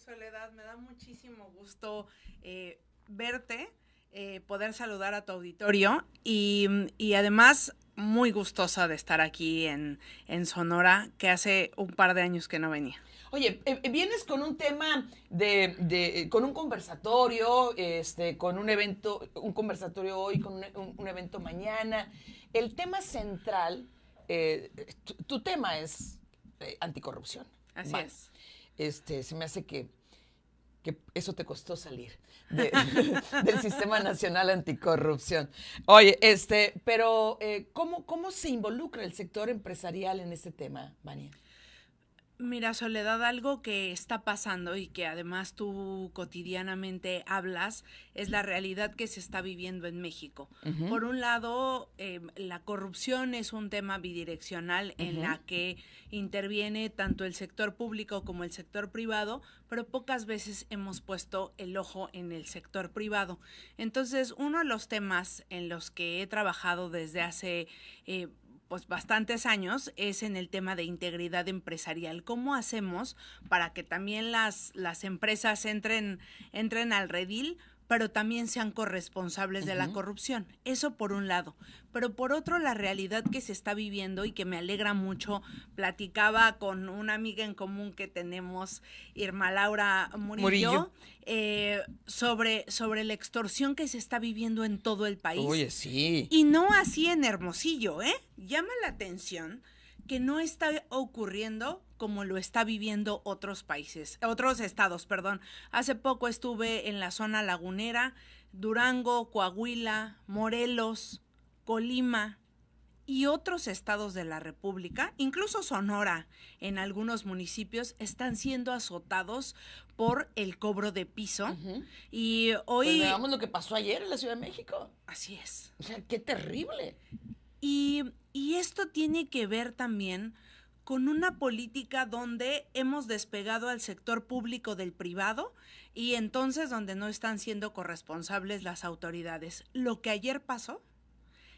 Soledad, me da muchísimo gusto verte, poder saludar a tu auditorio y además muy gustosa de estar aquí en Sonora, que hace un par de años que no venía. Oye, vienes con un tema con un conversatorio, con un evento, un conversatorio hoy, con un evento mañana. El tema central, tu tema es anticorrupción. Así Vale. es. Se me hace que eso te costó salir del Sistema Nacional Anticorrupción. Oye, pero ¿cómo se involucra el sector empresarial en este tema, Vania? Mira, Soledad, algo que está pasando y que además tú cotidianamente hablas es la realidad que se está viviendo en México. Uh-huh. Por un lado, la corrupción es un tema bidireccional en la que interviene tanto el sector público como el sector privado, pero pocas veces hemos puesto el ojo en el sector privado. Entonces, uno de los temas en los que he trabajado desde hace pues bastantes años es en el tema de integridad empresarial. ¿Cómo hacemos para que también las empresas entren al redil, pero también sean corresponsables de la corrupción? Eso por un lado. Pero por otro, la realidad que se está viviendo y que me alegra mucho, platicaba con una amiga en común que tenemos, Irma Laura Murillo. Sobre la extorsión que se está viviendo en todo el país. Oye, sí. Y no así en Hermosillo, ¿eh? Llama la atención que no está ocurriendo como lo está viviendo otros estados, perdón. Hace poco estuve en la zona lagunera, Durango, Coahuila, Morelos, Colima y otros estados de la República, incluso Sonora, en algunos municipios, están siendo azotados por el cobro de piso. Uh-huh. Y hoy... Pues veamos lo que pasó ayer en la Ciudad de México. Así es. O sea, qué terrible. Y esto tiene que ver también con una política donde hemos despegado al sector público del privado y entonces donde no están siendo corresponsables las autoridades. Lo que ayer pasó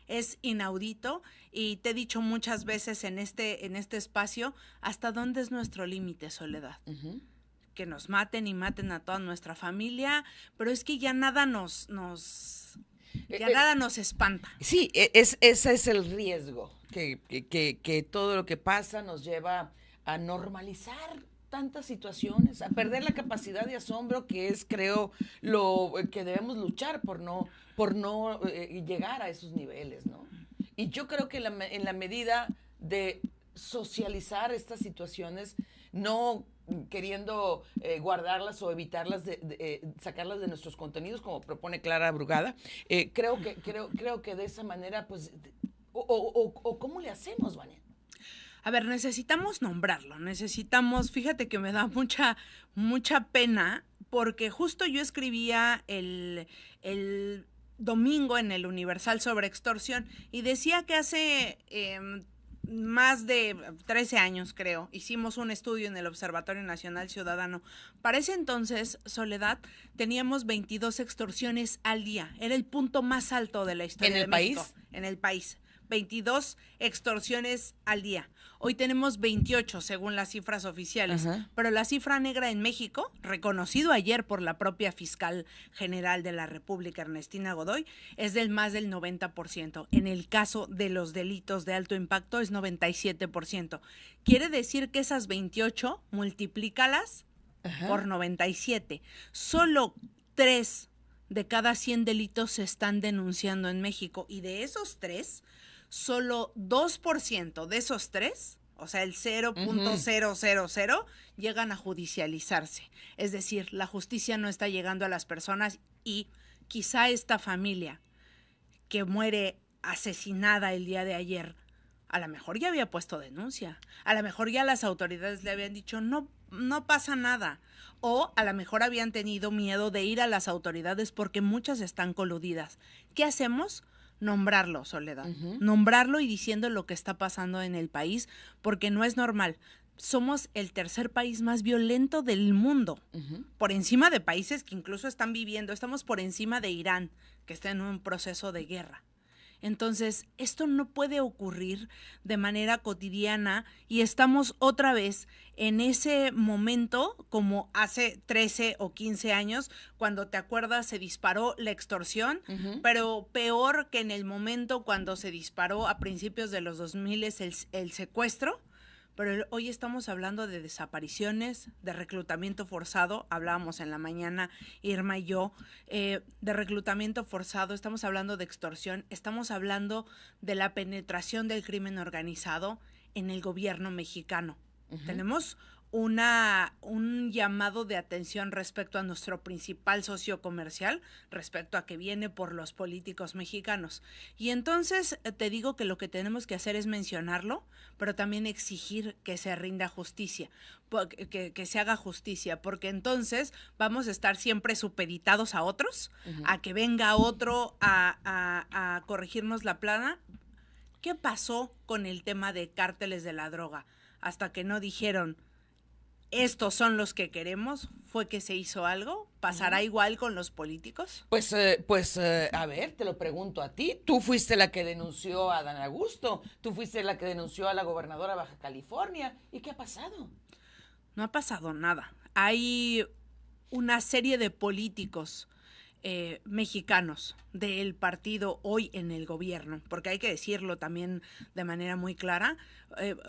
es inaudito y te he dicho muchas veces en este espacio hasta dónde es nuestro límite, Soledad. Uh-huh. Que nos maten y maten a toda nuestra familia, pero es que ya nada nada nos espanta. Sí, ese es el riesgo, que todo lo que pasa nos lleva a normalizar tantas situaciones, a perder la capacidad de asombro, que es, creo, lo que debemos luchar por no llegar a esos niveles, ¿no? Y yo creo que en la medida de socializar estas situaciones, no queriendo guardarlas o evitarlas, sacarlas de nuestros contenidos, como propone Clara Brugada, creo que de esa manera, pues, o ¿cómo le hacemos, Vania? A ver, necesitamos nombrarlo, fíjate que me da mucha pena, porque justo yo escribía el domingo en el Universal sobre extorsión y decía que hace más de 13 años, creo, hicimos un estudio en el Observatorio Nacional Ciudadano. Para ese entonces, Soledad, teníamos 22 extorsiones al día. Era el punto más alto de la historia de México. ¿En el país? 22 extorsiones al día. Hoy tenemos 28 según las cifras oficiales, pero la cifra negra en México, reconocido ayer por la propia fiscal general de la República, Ernestina Godoy, es del más del 90%. En el caso de los delitos de alto impacto es 97%. Quiere decir que esas 28, multiplícalas por 97. Solo 3 de cada 100 delitos se están denunciando en México, y de esos 3, solo 2% de esos 3, o sea, el 0.000, llegan a judicializarse. Es decir, la justicia no está llegando a las personas y quizá esta familia que muere asesinada el día de ayer, a lo mejor ya había puesto denuncia, a lo mejor ya las autoridades le habían dicho no pasa nada, o a lo mejor habían tenido miedo de ir a las autoridades porque muchas están coludidas. ¿Qué hacemos? Nombrarlo, Soledad. Nombrarlo y diciendo lo que está pasando en el país, porque no es normal. Somos el tercer país más violento del mundo, por encima de países que incluso estamos por encima de Irán, que está en un proceso de guerra. Entonces, esto no puede ocurrir de manera cotidiana y estamos otra vez en ese momento como hace 13 o 15 años, cuando te acuerdas se disparó la extorsión, pero peor que en el momento cuando se disparó a principios de los 2000 el secuestro. Pero hoy estamos hablando de desapariciones, de reclutamiento forzado, hablábamos en la mañana Irma y yo, de reclutamiento forzado, estamos hablando de extorsión, estamos hablando de la penetración del crimen organizado en el gobierno mexicano. Tenemos un llamado de atención respecto a nuestro principal socio comercial, respecto a que viene por los políticos mexicanos. Y entonces te digo que lo que tenemos que hacer es mencionarlo, pero también exigir que se rinda justicia, que se haga justicia, porque entonces vamos a estar siempre supeditados a otros, a que venga otro a corregirnos la plana. ¿Qué pasó con el tema de cárteles de la droga? Hasta que no dijeron, estos son los que queremos, ¿fue que se hizo algo? ¿Pasará igual con los políticos? Pues, a ver, te lo pregunto a ti. Tú fuiste la que denunció a Dan Augusto, tú fuiste la que denunció a la gobernadora de Baja California. ¿Y qué ha pasado? No ha pasado nada. Hay una serie de políticos mexicanos del partido hoy en el gobierno, porque hay que decirlo también de manera muy clara,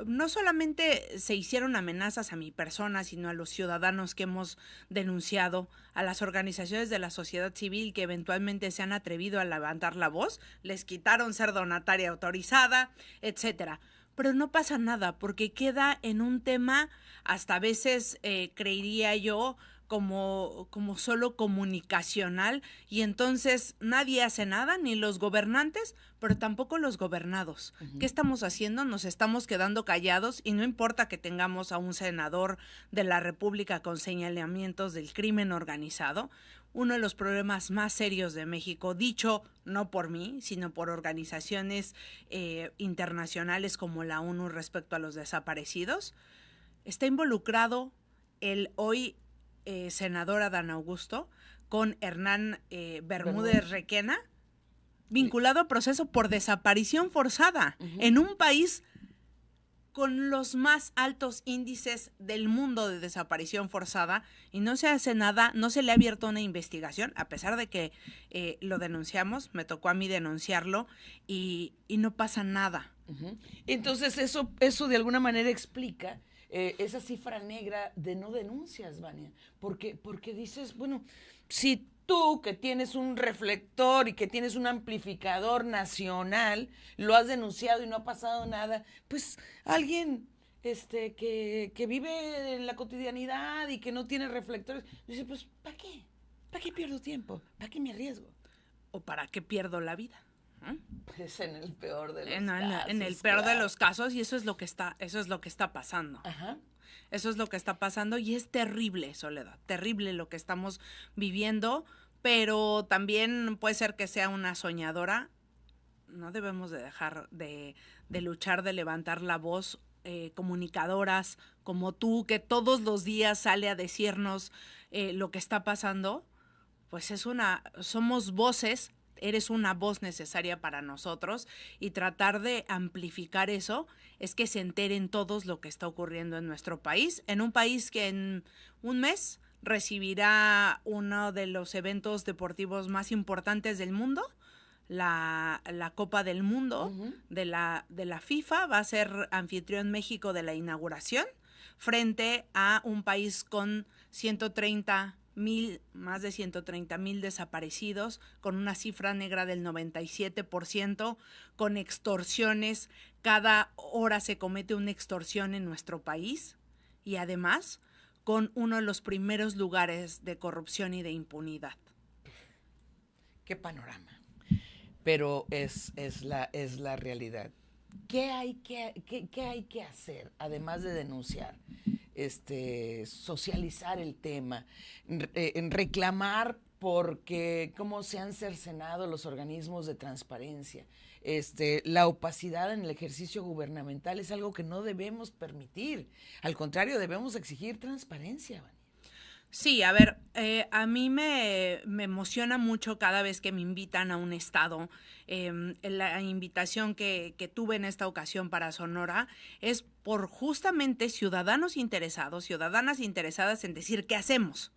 no solamente se hicieron amenazas a mi persona, sino a los ciudadanos que hemos denunciado, a las organizaciones de la sociedad civil que eventualmente se han atrevido a levantar la voz, les quitaron ser donataria autorizada, etcétera. Pero no pasa nada, porque queda en un tema, hasta a veces creería yo, como solo comunicacional, y entonces nadie hace nada, ni los gobernantes, pero tampoco los gobernados. ¿Qué estamos haciendo? Nos estamos quedando callados y no importa que tengamos a un senador de la República con señalamientos del crimen organizado. Uno de los problemas más serios de México, dicho no por mí, sino por organizaciones internacionales como la ONU respecto a los desaparecidos, está involucrado el hoy senador Adán Augusto con Hernán Bermúdez Requena, vinculado a proceso por desaparición forzada en un país con los más altos índices del mundo de desaparición forzada, y no se hace nada, no se le ha abierto una investigación, a pesar de que lo denunciamos, me tocó a mí denunciarlo, y no pasa nada. Entonces eso de alguna manera explica esa cifra negra de no denuncias, Vania, porque dices, bueno, si tú que tienes un reflector y que tienes un amplificador nacional, lo has denunciado y no ha pasado nada, pues alguien que vive en la cotidianidad y que no tiene reflectores, dice, pues, ¿para qué? ¿Para qué pierdo tiempo? ¿Para qué me arriesgo? ¿O para qué pierdo la vida? Pues en el peor de los casos. En el peor de los casos, y eso es lo que está pasando. Ajá. Eso es lo que está pasando y es terrible, Soledad, terrible lo que estamos viviendo, pero también puede ser que sea una soñadora. No debemos de dejar de luchar, de levantar la voz, comunicadoras como tú, que todos los días sale a decirnos lo que está pasando, pues somos voces. Eres una voz necesaria para nosotros, y tratar de amplificar eso es que se enteren todos lo que está ocurriendo en nuestro país, en un país que en un mes recibirá uno de los eventos deportivos más importantes del mundo, la Copa del Mundo de la FIFA. Va a ser anfitrión México de la inauguración, frente a un país con más de 130,000 desaparecidos, con una cifra negra del 97%, con extorsiones. Cada hora se comete una extorsión en nuestro país, y además con uno de los primeros lugares de corrupción y de impunidad. Qué panorama. Pero es la realidad. ¿Qué hay que hacer, además de denunciar? Socializar el tema, reclamar, porque cómo se han cercenado los organismos de transparencia. La opacidad en el ejercicio gubernamental es algo que no debemos permitir. Al contrario, debemos exigir transparencia, Vania. Sí, a ver, a mí me emociona mucho cada vez que me invitan a un estado. La invitación que tuve en esta ocasión para Sonora es por justamente ciudadanos interesados, ciudadanas interesadas en decir qué hacemos.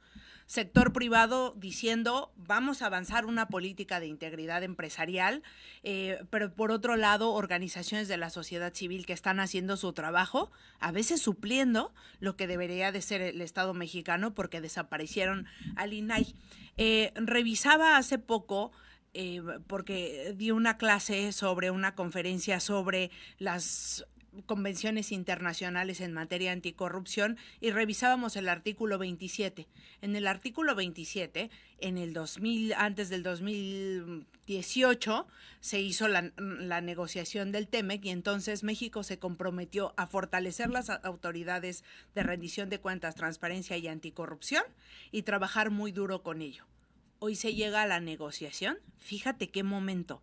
Sector privado diciendo vamos a avanzar una política de integridad empresarial, pero por otro lado organizaciones de la sociedad civil que están haciendo su trabajo, a veces supliendo lo que debería de ser el Estado mexicano porque desaparecieron al INAI. Revisaba hace poco porque di una clase sobre una conferencia sobre las convenciones internacionales en materia anticorrupción y revisábamos el artículo 27. En el artículo 27, en el 2000, antes del 2018, se hizo la negociación del TEMEC y entonces México se comprometió a fortalecer las autoridades de rendición de cuentas, transparencia y anticorrupción y trabajar muy duro con ello. Hoy se llega a la negociación, fíjate qué momento,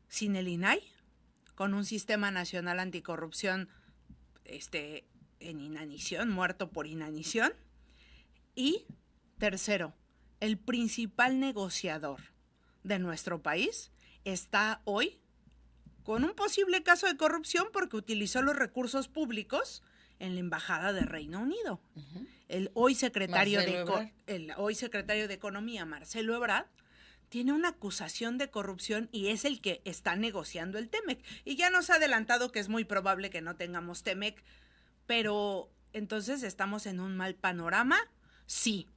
sin el INAI, con un sistema nacional anticorrupción en inanición, muerto por inanición. Y tercero, el principal negociador de nuestro país está hoy con un posible caso de corrupción porque utilizó los recursos públicos en la Embajada de Reino Unido. Uh-huh. El hoy secretario de Economía, Marcelo Ebrard, tiene una acusación de corrupción y es el que está negociando el TEMEC. Y ya nos ha adelantado que es muy probable que no tengamos TEMEC, pero entonces ¿estamos en un mal panorama? Sí.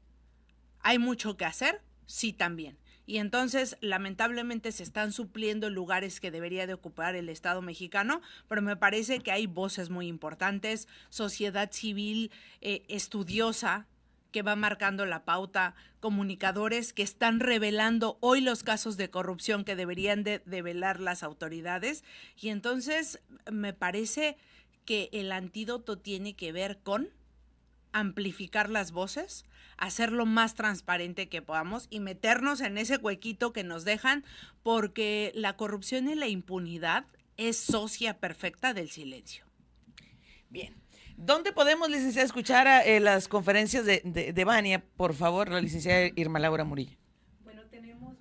¿Hay mucho que hacer? Sí, también. Y entonces, lamentablemente, se están supliendo lugares que debería de ocupar el Estado mexicano, pero me parece que hay voces muy importantes, sociedad civil estudiosa, que va marcando la pauta, comunicadores que están revelando hoy los casos de corrupción que deberían de develar las autoridades. Y entonces me parece que el antídoto tiene que ver con amplificar las voces, hacerlo más transparente que podamos y meternos en ese huequito que nos dejan, porque la corrupción y la impunidad es socia perfecta del silencio. Bien. ¿Dónde podemos, licenciada, escuchar las conferencias de Vania? Por favor, la licenciada Irma Laura Murillo. Bueno, tenemos,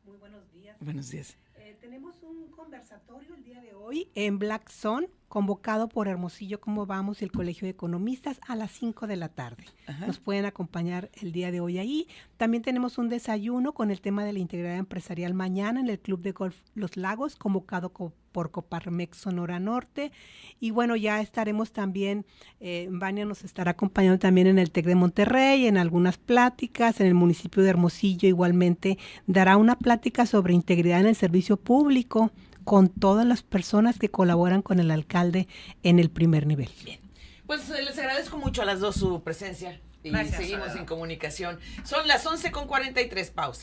muy buenos días. Buenos días. Tenemos un conversatorio el día de hoy en Black Zone, convocado por Hermosillo Cómo Vamos y el Colegio de Economistas a las 5 de la tarde. Ajá. Nos pueden acompañar el día de hoy ahí. También tenemos un desayuno con el tema de la integridad empresarial mañana en el Club de Golf Los Lagos, convocado por Coparmex Sonora Norte. Y bueno, ya estaremos también, Vania nos estará acompañando también en el TEC de Monterrey, en algunas pláticas, en el municipio de Hermosillo igualmente dará una plática sobre integridad en el servicio público con todas las personas que colaboran con el alcalde en el primer nivel. Bien. Pues les agradezco mucho a las dos su presencia y gracias, seguimos en comunicación. Son las 11:43, pausa.